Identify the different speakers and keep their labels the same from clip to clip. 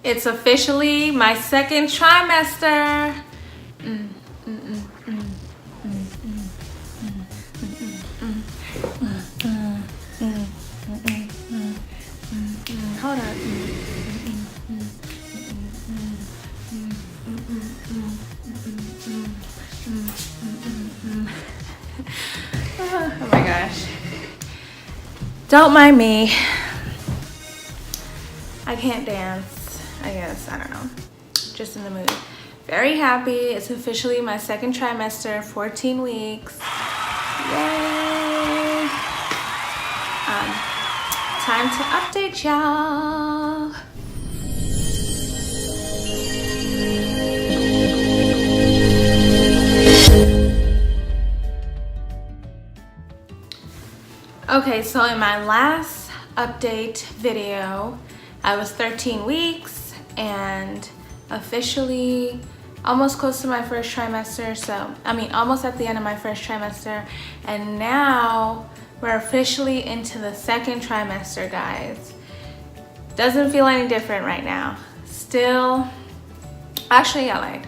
Speaker 1: It's officially my second trimester. Hold on. Oh my gosh. Don't mind me. I can't dance, I guess. I don't know. Just in the mood. Very happy. It's officially my second trimester, 14 weeks. Yay! Time to update y'all. Okay, so in my last update video, I was 13 weeks and officially almost close to my first trimester. Almost at the end of my first trimester. And now we're officially into the second trimester, guys. Doesn't feel any different right now. Still, actually I lied.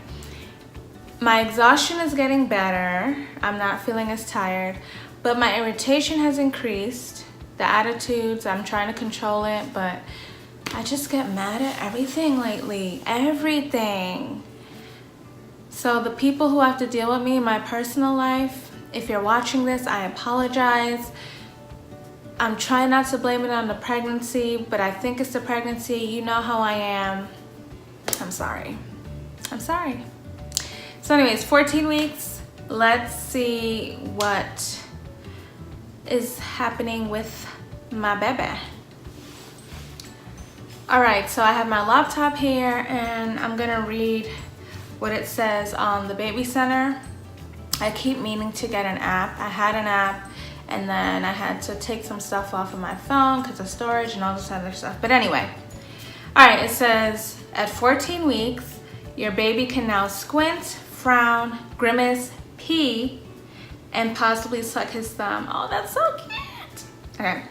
Speaker 1: My exhaustion is getting better. I'm not feeling as tired, but my irritation has increased. The attitudes, I'm trying to control it, but I just get mad at everything lately. Everything. So the people who have to deal with me in my personal life, if you're watching this, I apologize. I'm trying not to blame it on the pregnancy, but I think it's the pregnancy. You know how I am. I'm sorry. I'm sorry. So anyways, 14 weeks. Let's see what is happening with my baby. All right, so I have my laptop here and I'm gonna read what it says on the baby center. I keep meaning to get an app. I had an app and then I had to take some stuff off of my phone because of storage and all this other stuff. But anyway, all right, it says at 14 weeks, your baby can now squint, frown, grimace, pee, and possibly suck his thumb. Oh, that's so cute. Okay.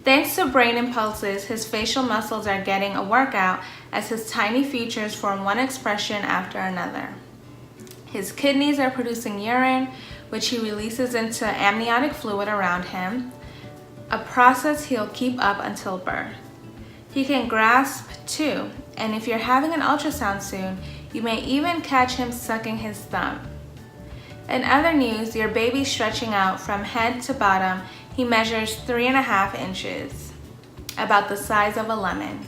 Speaker 1: Thanks to brain impulses, his facial muscles are getting a workout as his tiny features form one expression after another. His kidneys are producing urine, which he releases into amniotic fluid around him, a process he'll keep up until birth. He can grasp too, and if you're having an ultrasound soon, you may even catch him sucking his thumb. In other news, your baby's stretching out from head to bottom. He measures 3.5 inches, about the size of a lemon.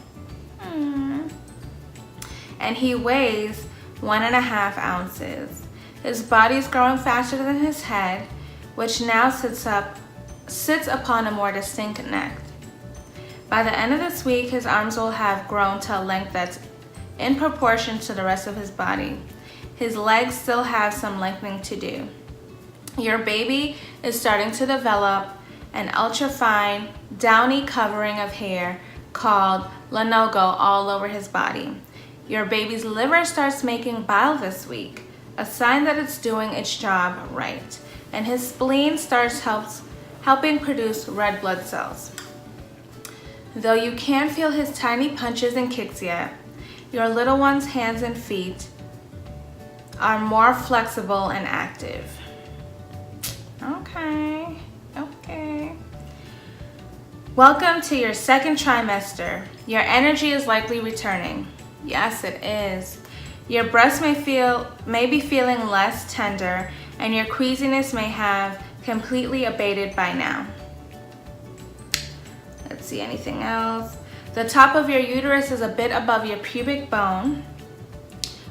Speaker 1: And he weighs 1.5 ounces. His body's growing faster than his head, which now sits upon a more distinct neck. By the end of this week, his arms will have grown to a length that's in proportion to the rest of his body. His legs still have some lengthening to do. Your baby is starting to develop an ultra-fine, downy covering of hair called lanugo all over his body. Your baby's liver starts making bile this week, a sign that it's doing its job right. And his spleen starts helping produce red blood cells. Though you can't feel his tiny punches and kicks yet, your little one's hands and feet are more flexible and active. Okay. Welcome to your second trimester. Your energy is likely returning. Yes, it is. Your breast may be feeling less tender, and your queasiness may have completely abated by now. Let's see, anything else? The top of your uterus is a bit above your pubic bone,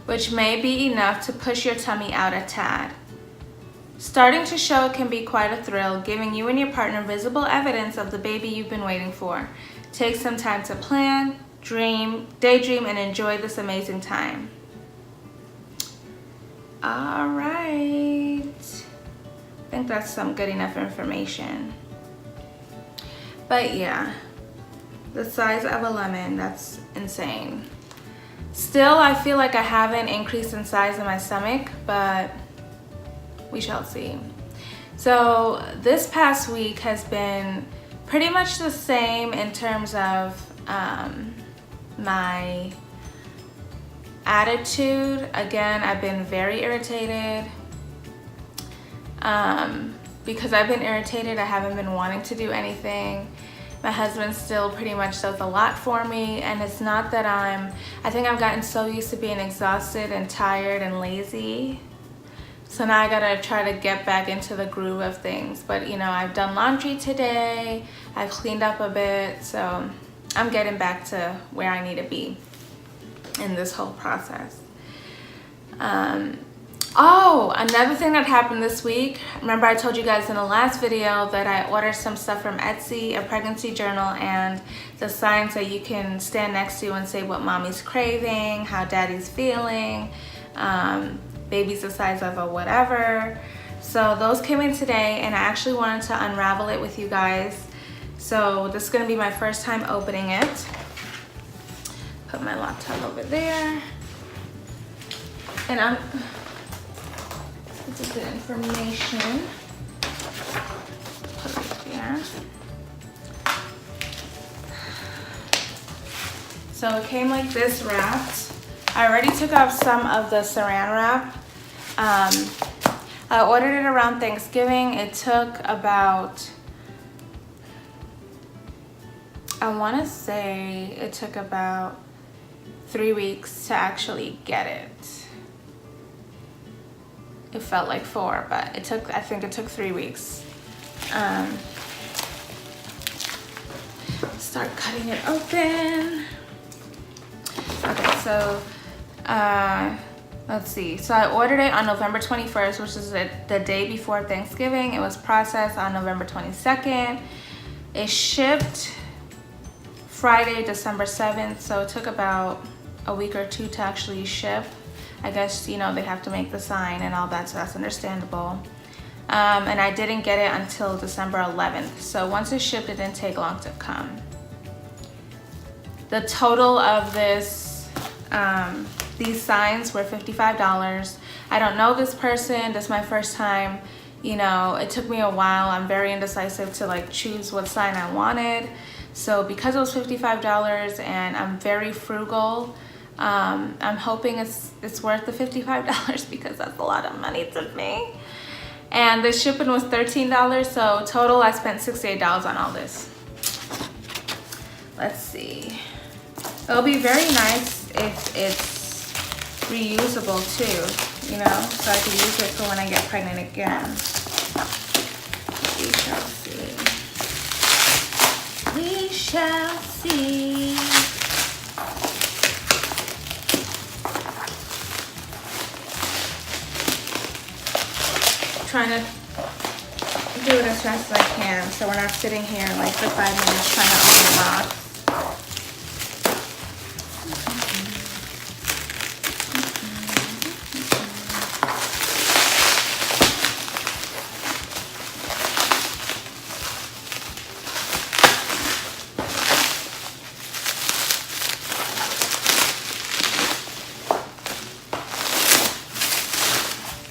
Speaker 1: which may be enough to push your tummy out a tad. Starting to show can be quite a thrill, giving you and your partner visible evidence of the baby you've been waiting for. Take some time to plan, daydream, and enjoy this amazing time. All right. I think that's some good enough information. But yeah, the size of a lemon, that's insane. Still, I feel like I haven't increased in size in my stomach, but we shall see. So this past week has been pretty much the same in terms of my Attitude, again, I've been very irritated. Because I've been irritated, I haven't been wanting to do anything. My husband still pretty much does a lot for me, and it's not that I think I've gotten so used to being exhausted and tired and lazy. So now I gotta try to get back into the groove of things. But you know, I've done laundry today, I've cleaned up a bit, so I'm getting back to where I need to be in this whole process. Oh, another thing that happened this week. Remember I told you guys in the last video that I ordered some stuff from Etsy, a pregnancy journal, and the signs that you can stand next to and say what mommy's craving, how daddy's feeling, baby's the size of a whatever. So those came in today, and I actually wanted to unravel it with you guys. So this is gonna be my first time opening it. Put my laptop over there. And this is the information. Put it here. So it came like this wrapped. I already took off some of the saran wrap. I ordered it around Thanksgiving. It took about, I want to say it took about 3 weeks to actually get it. It felt like 4, but it took, I think it took 3 weeks. Start cutting it open. Okay, so let's see. So I ordered it on November 21st, which is the day before Thanksgiving. It was processed on November 22nd. It shipped Friday, December 7th. So it took about a week or 2 to actually ship. I guess, you know, they have to make the sign and all that, so that's understandable. And I didn't get it until December 11th. So once it shipped, it didn't take long to come. The total of this, these signs were $55. I don't know this person. This is my first time. You know, it took me a while. I'm very indecisive to like choose what sign I wanted. So because it was $55 and I'm very frugal, I'm hoping it's worth the $55 because that's a lot of money to me. And the shipping was $13, so total I spent $68 on all this. Let's see. It'll be very nice if it's reusable too, you know, so I can use it for when I get pregnant again. We shall see. We shall see. Trying to do it as fast as I can so we're not sitting here like for 5 minutes trying to open the box.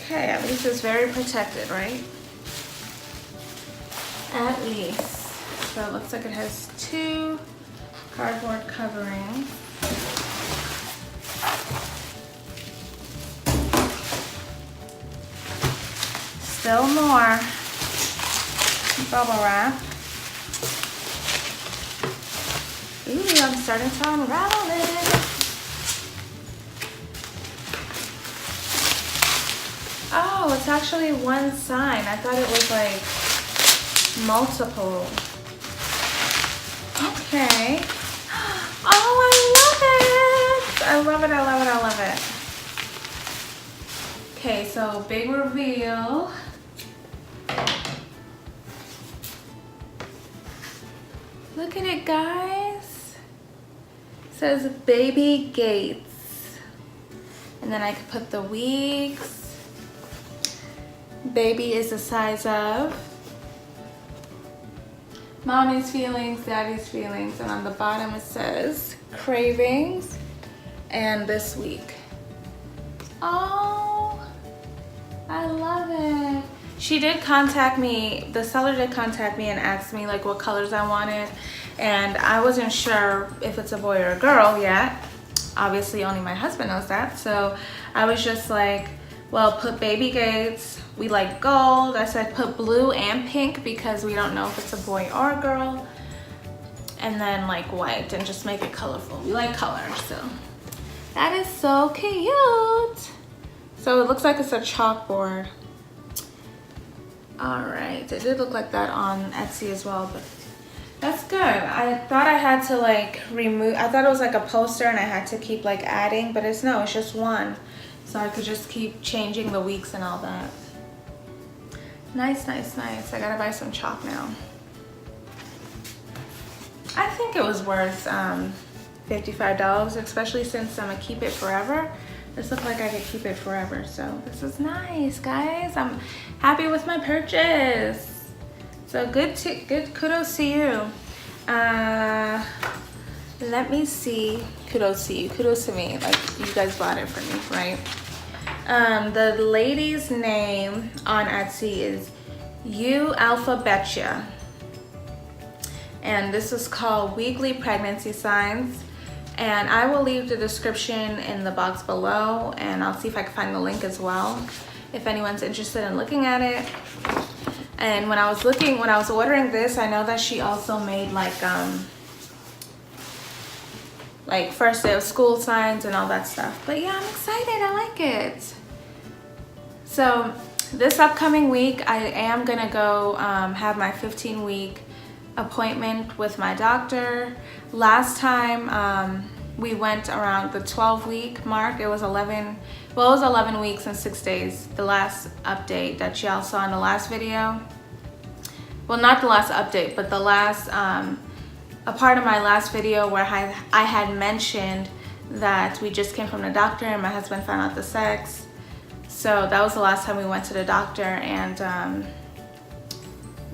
Speaker 1: Okay, at least it's very protected, right? At least. So it looks like it has 2 cardboard coverings. Still more bubble wrap. Ooh, I'm starting to unravel it. Oh, it's actually one sign. I thought it was like multiple. Okay. Oh, I love it. I love it, I love it, I love it. Okay, so big reveal. Look at it, guys. It says Baby Gates. And then I could put the weeks. Baby is the size of mommy's feelings, daddy's feelings, and on the bottom it says cravings and this week. Oh, I love it. She did contact me, the seller did contact me and asked me like what colors I wanted, and I wasn't sure if it's a boy or a girl yet, obviously only my husband knows that. So I was just like, well, put baby gates. We like gold. I said put blue and pink because we don't know if it's a boy or a girl. And then like white and just make it colorful. We like color, so. That is so cute. So it looks like it's a chalkboard. All right, it did look like that on Etsy as well, but that's good. I thought I had to like remove, I thought it was like a poster and I had to keep like adding, but it's no, it's just one. So I could just keep changing the weeks and all that. Nice, nice, nice. I gotta buy some chalk now. I think it was worth $55, especially since I'm gonna keep it forever. This looks like I could keep it forever, so this is nice, guys. I'm happy with my purchase. So good kudos to you. Let me see. Kudos to you. Kudos to me. Like, you guys bought it for me, right? The lady's name on Etsy is You Alpha Betcha. And this is called Weekly Pregnancy Signs. And I will leave the description in the box below, and I'll see if I can find the link as well if anyone's interested in looking at it. And when I was ordering this, I know that she also made like first day of school signs and all that stuff. But yeah, I'm excited. I like it. So this upcoming week, I am gonna go have my 15-week appointment with my doctor. Last time we went around the 12-week mark. It was 11 weeks and 6 days. The last update that y'all saw in the last video. Well, not the last update, but the last a part of my last video where I had mentioned that we just came from the doctor and my husband found out the sex. So that was the last time we went to the doctor, and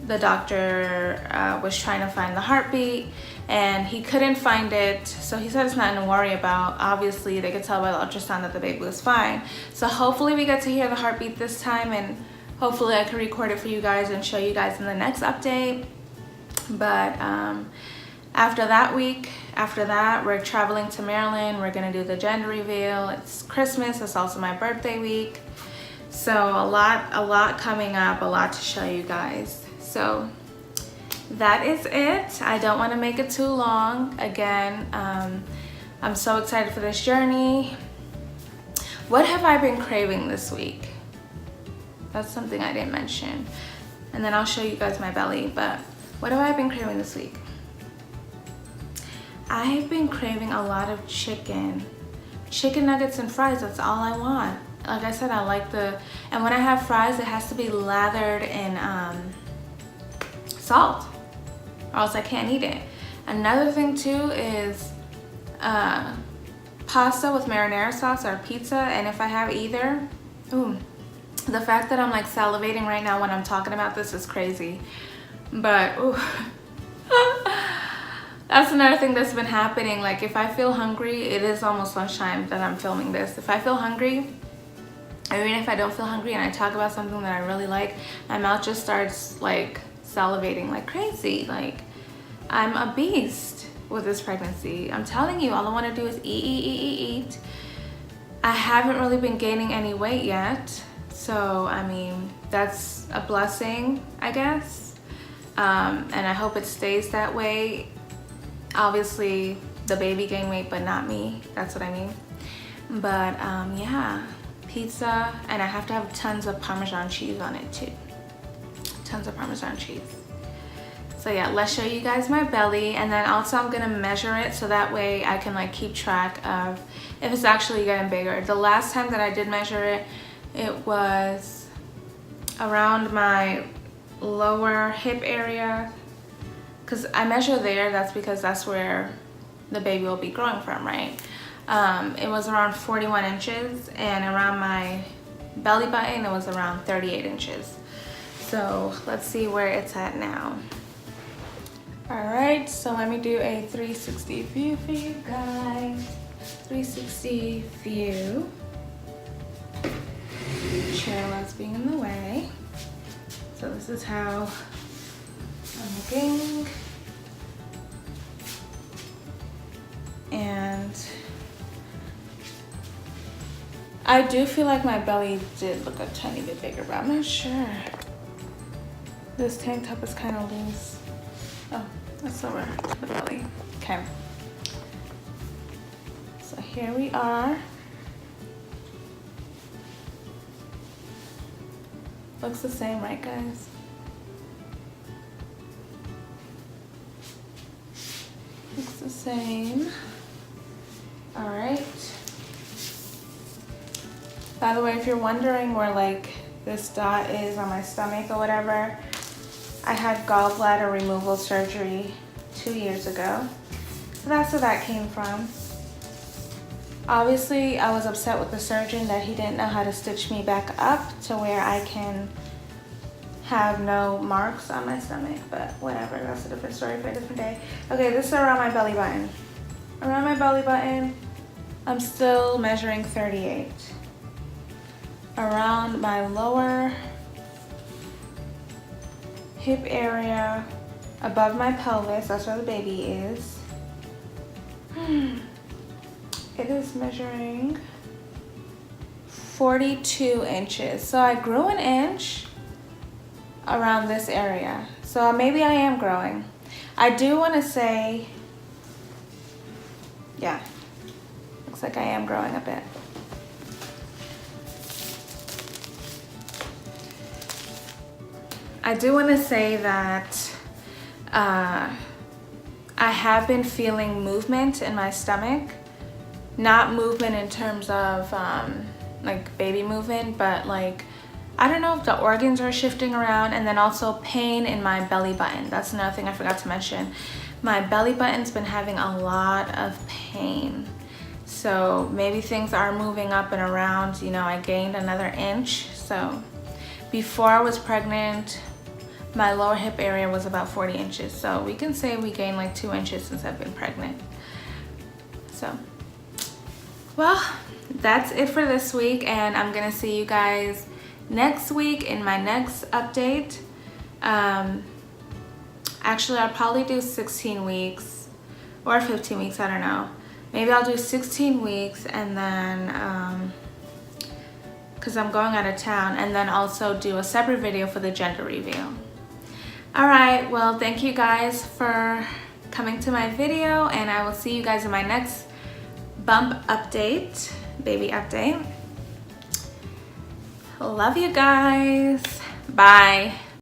Speaker 1: the doctor was trying to find the heartbeat and he couldn't find it. So he said it's nothing to worry about. Obviously they could tell by the ultrasound that the baby was fine. So hopefully we get to hear the heartbeat this time, and hopefully I can record it for you guys and show you guys in the next update. But after that, we're traveling to Maryland. We're gonna do the gender reveal. It's Christmas, it's also my birthday week. So a lot coming up, a lot to show you guys. So that is it. I don't want to make it too long. Again, I'm so excited for this journey. What have I been craving this week? That's something I didn't mention. And then I'll show you guys my belly, but what have I been craving this week? I've been craving a lot of chicken nuggets and fries. That's all I want. Like I said, I like and when I have fries, it has to be lathered in salt, or else I can't eat it. Another thing too is pasta with marinara sauce or pizza, and if I have either, ooh, the fact that I'm like salivating right now when I'm talking about this is crazy. But ooh. That's another thing that's been happening. Like if I feel hungry, it is almost lunchtime that I'm filming this. If I feel hungry, or even if I don't feel hungry and I talk about something that I really like, my mouth just starts like salivating like crazy. Like I'm a beast with this pregnancy. I'm telling you, all I want to do is eat. I haven't really been gaining any weight yet, so I mean that's a blessing, I guess, and I hope it stays that way. Obviously the baby gained weight, but not me. That's what I mean. But yeah, pizza, and I have to have tons of Parmesan cheese on it too. Tons of Parmesan cheese. So yeah, let's show you guys my belly, and then also I'm gonna measure it so that way I can like keep track of if it's actually getting bigger. The last time that I did measure it, it was around my lower hip area, because I measure there. That's because that's where the baby will be growing from, right? It was around 41 inches, and around my belly button it was around 38 inches. So let's see where it's at now. All right, so let me do a 360 view for you guys. 360 view. Chair was being in the way. So this is how I'm looking. And I do feel like my belly did look a tiny bit bigger, but I'm not sure. This tank top is kind of loose. Oh, that's over the belly. Okay. So here we are. Looks the same, right, guys? Looks the same. All right. By the way, if you're wondering where like this dot is on my stomach or whatever, I had gallbladder removal surgery 2 years ago. So that's where that came from. Obviously, I was upset with the surgeon that he didn't know how to stitch me back up to where I can have no marks on my stomach, but whatever, that's a different story for a different day. Okay, this is around my belly button. Around my belly button, I'm still measuring 38. Around my lower hip area, above my pelvis, that's where the baby is. It is measuring 42 inches. So I grew an inch around this area. So maybe I am growing. I do want to say, yeah, looks like I am growing a bit. I do want to say that I have been feeling movement in my stomach. Not movement in terms of like baby movement, but like, I don't know if the organs are shifting around, and then also pain in my belly button. That's another thing I forgot to mention. My belly button's been having a lot of pain. So maybe things are moving up and around. You know, I gained another inch. So before I was pregnant, my lower hip area was about 40 inches. So we can say we gained like 2 inches since I've been pregnant. So, well, that's it for this week, and I'm gonna see you guys next week in my next update. Actually, I'll probably do 16 weeks or 15 weeks, I don't know. Maybe I'll do 16 weeks and then, because I'm going out of town, and then also do a separate video for the gender reveal. All right, well, thank you guys for coming to my video, and I will see you guys in my next bump update, baby update. Love you guys. Bye.